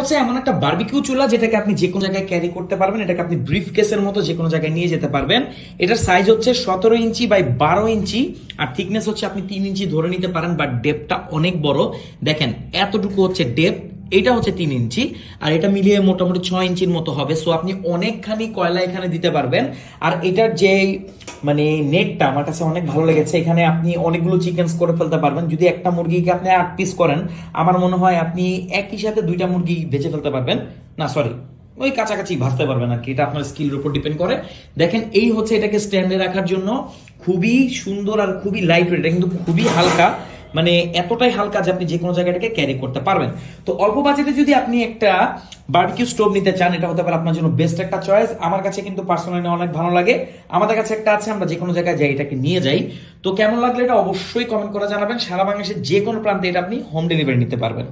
হচ্ছে এমন একটা বারবিকিউ চুলা যেটাকে আপনি যে কোনো জায়গায় ক্যারি করতে পারবেন, এটাকে আপনি ব্রিফ কেসের মতো যে কোনো জায়গায় নিয়ে যেতে পারবেন। এটার সাইজ হচ্ছে 17 inch by 12 inch, R thickness হচ্ছে আপনি 3 ইঞ্চি ধরে নিতে পারেন, বাট ডেপটা অনেক বড়। দেখেন এতটুকু হচ্ছে ডেপ, এটা হচ্ছে 3 ইঞ্চি, আর এটা মিলিয়ে মোটামুটি 6 ইঞ্চির মতো হবে। সো আপনি অনেকখানি কয়লা এখানে দিতে পারবেন। আর এটার যে মানে নেটটা আমার কাছে অনেক ভালো লেগেছে, এখানে আপনি অনেকগুলো চিকেনস করে ফেলতে পারবেন। যদি একটা মুরগিকে আপনি 8 পিস করেন, আমার মনে হয় আপনি একই সাথে 2টা মুরগি ভেজে ফেলতে পারবেন। না সরি, ওই কাছাকাছি ভাজতে পারবেন আর কি, এটা আপনার স্কিলের উপর ডিপেন্ড করে। দেখেন এই হচ্ছে এটাকে স্ট্যান্ডে রাখার জন্য খুবই সুন্দর আর খুবই লাইট ওয়েট, এটা কিন্তু খুবই হালকা, মানে এতটাই হালকা যে আপনি যে কোনো জায়গাটাকে ক্যারি করতে পারবেন। তো অল্প বাজেটে যদি আপনি একটা বারবিকিউ স্টোভ নিতে চান, এটা হতে পারে আপনার জন্য বেস্ট একটা চয়েস। আমার কাছে কিন্তু পার্সোনালি অনেক ভালো লাগে, আমাদের কাছে একটা আছে, আমরা যে কোনো জায়গায় যাই এটাকে নিয়ে যাই। তো কেমন লাগলো এটা অবশ্যই কমেন্ট করে জানাবেন। সারা বাংলাদেশের যে কোনো প্রান্তে এটা আপনি হোম ডেলিভারি নিতে পারবেন।